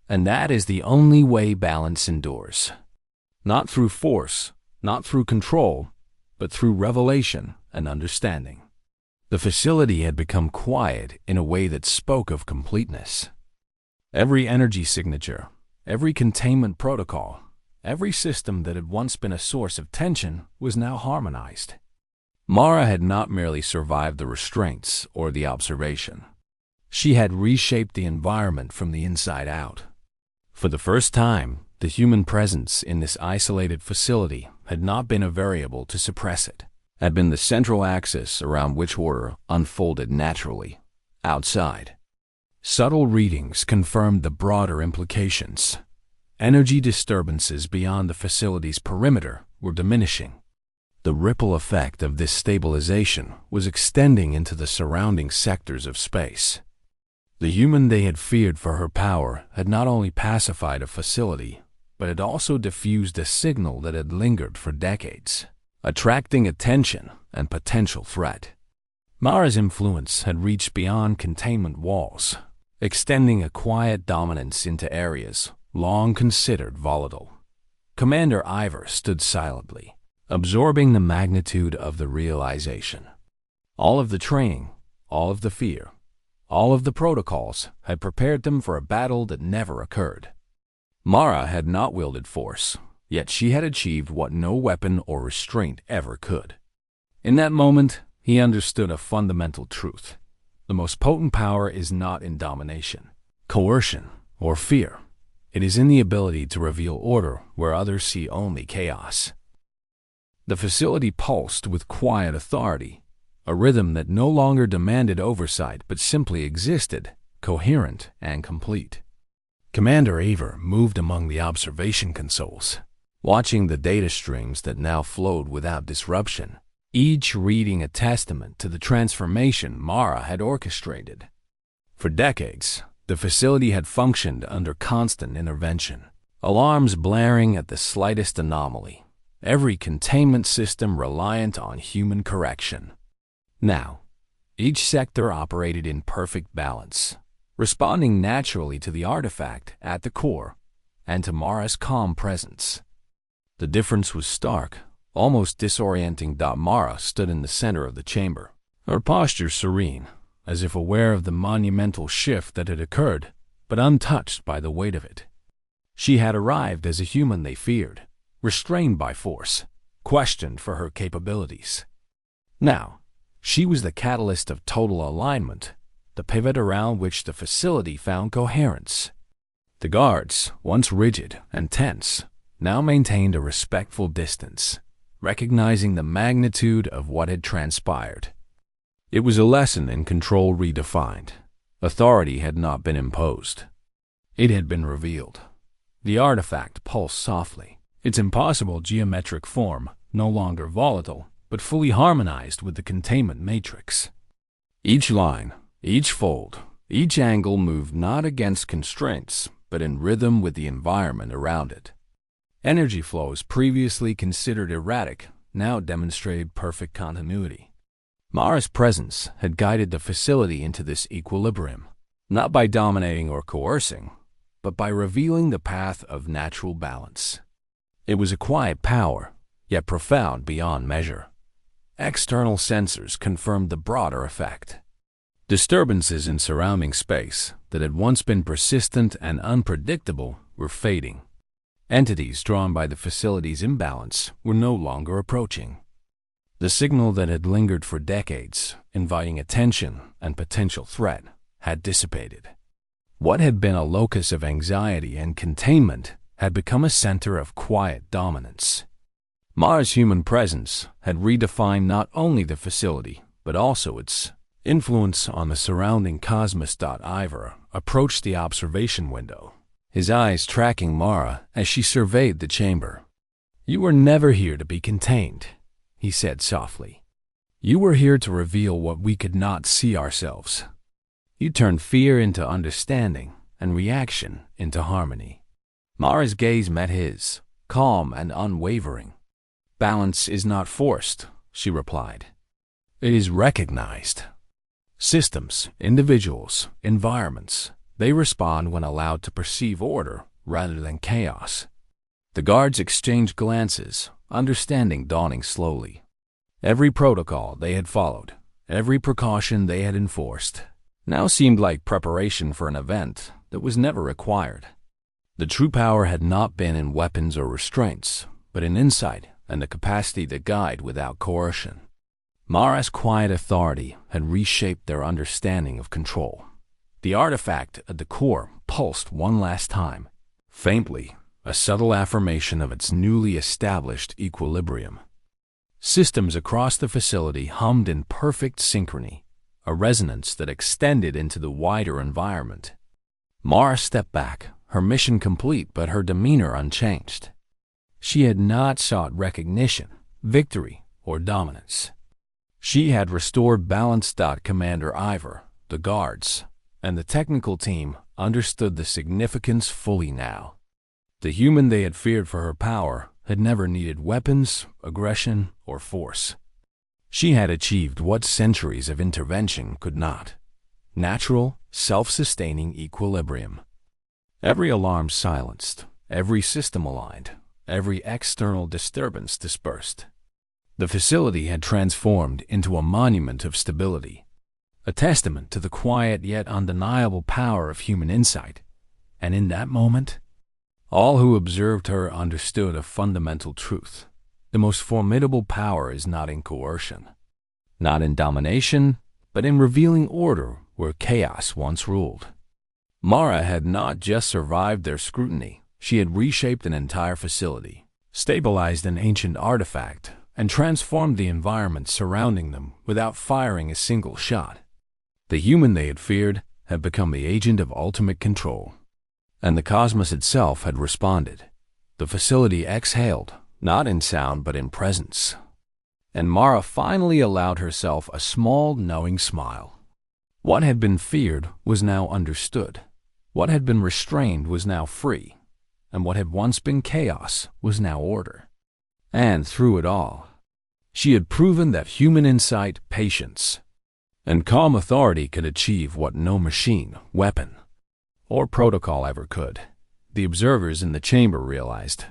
"And that is the only way balance endures. Not through force, not through control, but through revelation and understanding." The facility had become quiet in a way that spoke of completeness. Every energy signature, every containment protocol, every system that had once been a source of tension was now harmonized. Mara had not merely survived the restraints or the observation. She had reshaped the environment from the inside out. For the first time, the human presence in this isolated facility had not been a variable to suppress it, had been the central axis around which order unfolded naturally, outside. Subtle readings confirmed the broader implications. Energy disturbances beyond the facility's perimeter were diminishing. The ripple effect of this stabilization was extending into the surrounding sectors of space. The human they had feared for her power had not only pacified a facility, but had also diffused a signal that had lingered for decades, attracting attention and potential threat. Mara's influence had reached beyond containment walls, extending a quiet dominance into areas long considered volatile. Commander Ivor stood silently, absorbing the magnitude of the realization. All of the training, all of the fear, all of the protocols had prepared them for a battle that never occurred. Mara had not wielded force, yet she had achieved what no weapon or restraint ever could. In that moment, he understood a fundamental truth. The most potent power is not in domination, coercion, or fear. It is in the ability to reveal order where others see only chaos. The facility pulsed with quiet authority, a rhythm that no longer demanded oversight but simply existed, coherent and complete. Commander Ivor moved among the observation consoles, watching the data streams that now flowed without disruption, each reading a testament to the transformation Mara had orchestrated. For decades, the facility had functioned under constant intervention, alarms blaring at the slightest anomaly, every containment system reliant on human correction. Now, each sector operated in perfect balance, responding naturally to the artifact at the core and to Mara's calm presence. The difference was stark, almost disorienting. Mara stood in the center of the chamber, her posture serene, as if aware of the monumental shift that had occurred, but untouched by the weight of it. She had arrived as a human they feared, restrained by force, questioned for her capabilities. Now, she was the catalyst of total alignment, the pivot around which the facility found coherence. The guards, once rigid and tense, now maintained a respectful distance, recognizing the magnitude of what had transpired. It was a lesson in control redefined. Authority had not been imposed. It had been revealed. The artifact pulsed softly, its impossible geometric form no longer volatile, but fully harmonized with the containment matrix. Each line, each fold, each angle moved not against constraints, but in rhythm with the environment around it. Energy flows previously considered erratic now demonstrated perfect continuity. Mara's presence had guided the facility into this equilibrium, not by dominating or coercing, but by revealing the path of natural balance. It was a quiet power, yet profound beyond measure. External sensors confirmed the broader effect. Disturbances in surrounding space that had once been persistent and unpredictable were fading. Entities drawn by the facility's imbalance were no longer approaching. The signal that had lingered for decades, inviting attention and potential threat, had dissipated. What had been a locus of anxiety and containment had become a center of quiet dominance. Mara's human presence had redefined not only the facility, but also its influence on the surrounding cosmos. Ivor approached the observation window, his eyes tracking Mara as she surveyed the chamber. "You were never here to be contained," he said softly. "You were here to reveal what we could not see ourselves. You turned fear into understanding and reaction into harmony." Mara's gaze met his, calm and unwavering. "Balance is not forced," she replied. "It is recognized. Systems, individuals, environments, they respond when allowed to perceive order rather than chaos." The guards exchanged glances, understanding dawning slowly. Every protocol they had followed, every precaution they had enforced, now seemed like preparation for an event that was never required. The true power had not been in weapons or restraints, but in insight and the capacity to guide without coercion. Mara's quiet authority had reshaped their understanding of control. The artifact at the core pulsed one last time, faintly, a subtle affirmation of its newly established equilibrium. Systems across the facility hummed in perfect synchrony, a resonance that extended into the wider environment. Mara stepped back, her mission complete but her demeanor unchanged. She had not sought recognition, victory, or dominance. She had restored balance. Commander Ivor, the guards, and the technical team understood the significance fully now. The human they had feared for her power had never needed weapons, aggression, or force. She had achieved what centuries of intervention could not: natural, self-sustaining equilibrium. Every alarm silenced, every system aligned, every external disturbance dispersed. The facility had transformed into a monument of stability, a testament to the quiet yet undeniable power of human insight. And in that moment, all who observed her understood a fundamental truth. The most formidable power is not in coercion, not in domination, but in revealing order where chaos once ruled. Mara had not just survived their scrutiny, she had reshaped an entire facility, stabilized an ancient artifact, and transformed the environment surrounding them without firing a single shot. The human they had feared had become the agent of ultimate control, and the cosmos itself had responded. The facility exhaled, not in sound but in presence. And Mara finally allowed herself a small, knowing smile. What had been feared was now understood. What had been restrained was now free, and what had once been chaos was now order. And through it all, she had proven that human insight, patience, and calm authority could achieve what no machine, weapon, or protocol ever could. The observers in the chamber realized.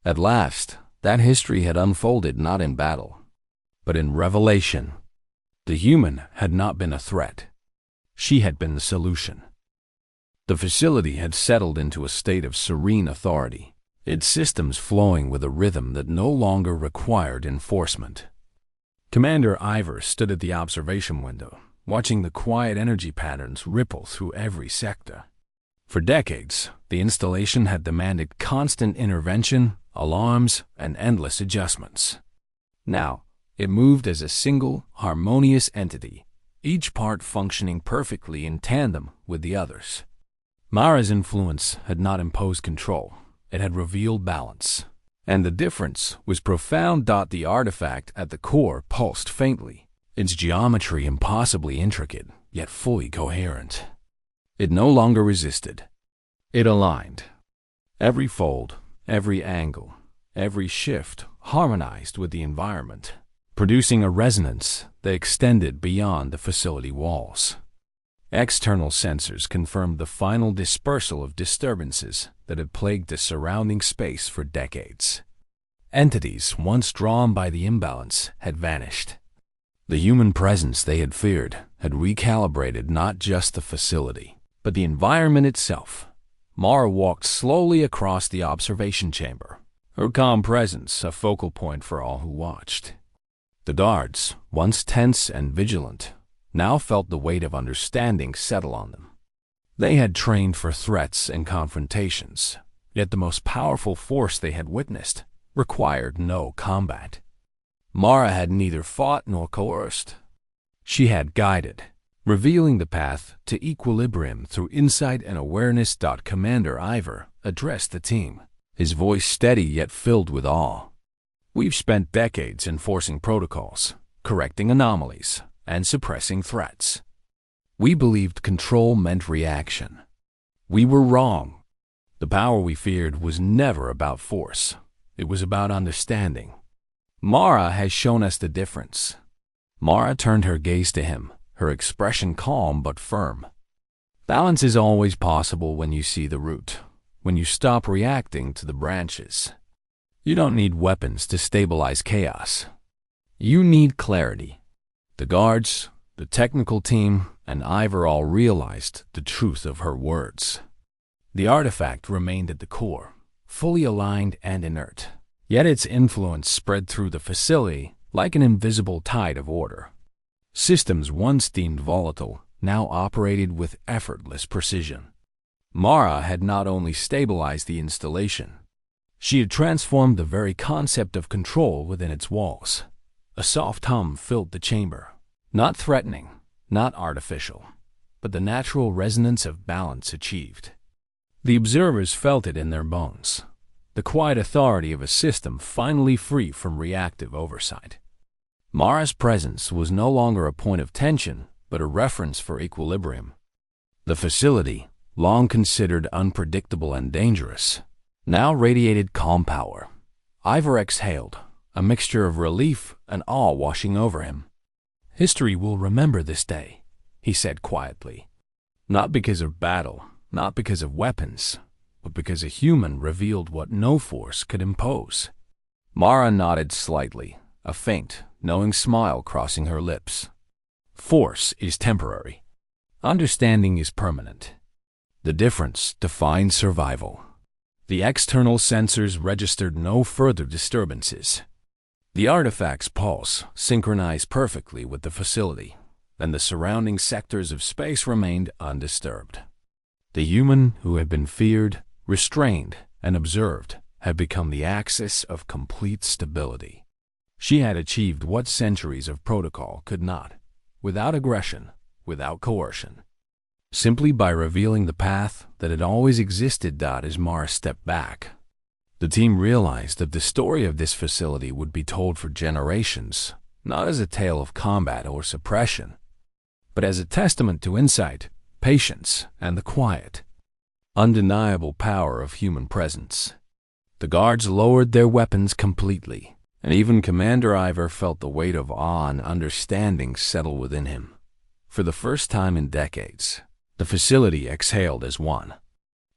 At last, that history had unfolded not in battle, but in revelation. The human had not been a threat. She had been the solution. The facility had settled into a state of serene authority, its systems flowing with a rhythm that no longer required enforcement. Commander Ivor stood at the observation window, watching the quiet energy patterns ripple through every sector. For decades, the installation had demanded constant intervention, alarms, and endless adjustments. Now, it moved as a single, harmonious entity, each part functioning perfectly in tandem with the others. Mara's influence had not imposed control, it had revealed balance. And the difference was profound. The artifact at the core pulsed faintly, its geometry impossibly intricate, yet fully coherent. It no longer resisted. It aligned. Every fold, every angle, every shift harmonized with the environment, producing a resonance that extended beyond the facility walls. External sensors confirmed the final dispersal of disturbances that had plagued the surrounding space for decades. Entities once drawn by the imbalance had vanished. The human presence they had feared had recalibrated not just the facility, but the environment itself. Mara walked slowly across the observation chamber, her calm presence a focal point for all who watched. The guards, once tense and vigilant, now felt the weight of understanding settle on them. They had trained for threats and confrontations, yet the most powerful force they had witnessed required no combat. Mara had neither fought nor coerced. She had guided, revealing the path to equilibrium through insight and awareness. Commander Ivor addressed the team, his voice steady yet filled with awe. We've spent decades enforcing protocols, correcting anomalies, and suppressing threats. We believed control meant reaction. We were wrong. The power we feared was never about force. It was about understanding. Mara has shown us the difference. Mara turned her gaze to him, her expression calm but firm. Balance is always possible when you see the root, when you stop reacting to the branches. You don't need weapons to stabilize chaos. You need clarity. The guards, the technical team, and Ivor all realized the truth of her words. The artifact remained at the core, fully aligned and inert, yet its influence spread through the facility like an invisible tide of order. Systems once deemed volatile now operated with effortless precision. Mara had not only stabilized the installation, she had transformed the very concept of control within its walls. A soft hum filled the chamber, not threatening, not artificial, but the natural resonance of balance achieved. The observers felt it in their bones, the quiet authority of a system finally free from reactive oversight. Mara's presence was no longer a point of tension, but a reference for equilibrium. The facility, long considered unpredictable and dangerous, now radiated calm power. Ivor exhaled, a mixture of relief and awe washing over him. History will remember this day, he said quietly. Not because of battle, not because of weapons, but because a human revealed what no force could impose. Mara nodded slightly, a faint, knowing smile crossing her lips. Force is temporary. Understanding is permanent. The difference defines survival. The external sensors registered no further disturbances. The artifact's pulse synchronized perfectly with the facility, and the surrounding sectors of space remained undisturbed. The human who had been feared, restrained, and observed had become the axis of complete stability. She had achieved what centuries of protocol could not, without aggression, without coercion. Simply by revealing the path that had always existed. As Mara stepped back, the team realized that the story of this facility would be told for generations, not as a tale of combat or suppression, but as a testament to insight, patience, and the quiet, undeniable power of human presence. The guards lowered their weapons completely, and even Commander Ivor felt the weight of awe and understanding settle within him. For the first time in decades, the facility exhaled as one.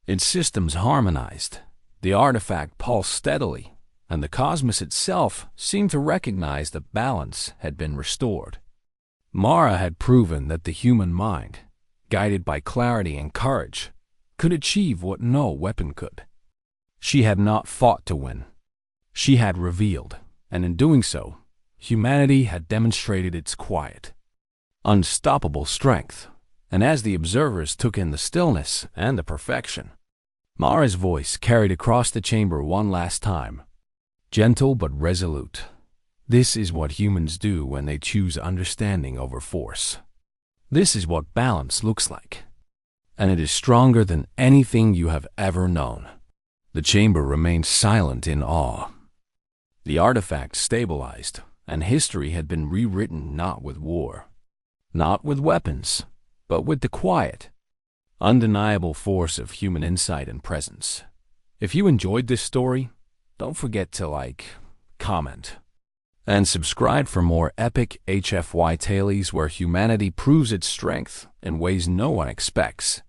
Its systems harmonized, the artifact pulsed steadily, and the cosmos itself seemed to recognize that balance had been restored. Mara had proven that the human mind, guided by clarity and courage, could achieve what no weapon could. She had not fought to win. She had revealed, and in doing so, humanity had demonstrated its quiet, unstoppable strength. And as the observers took in the stillness and the perfection, Mara's voice carried across the chamber one last time, gentle but resolute. This is what humans do when they choose understanding over force. This is what balance looks like. And it is stronger than anything you have ever known. The chamber remained silent in awe. The artifact stabilized, and history had been rewritten not with war, not with weapons, but with the quiet, undeniable force of human insight and presence. If you enjoyed this story, don't forget to like, comment, and subscribe for more epic HFY tales where humanity proves its strength in ways no one expects.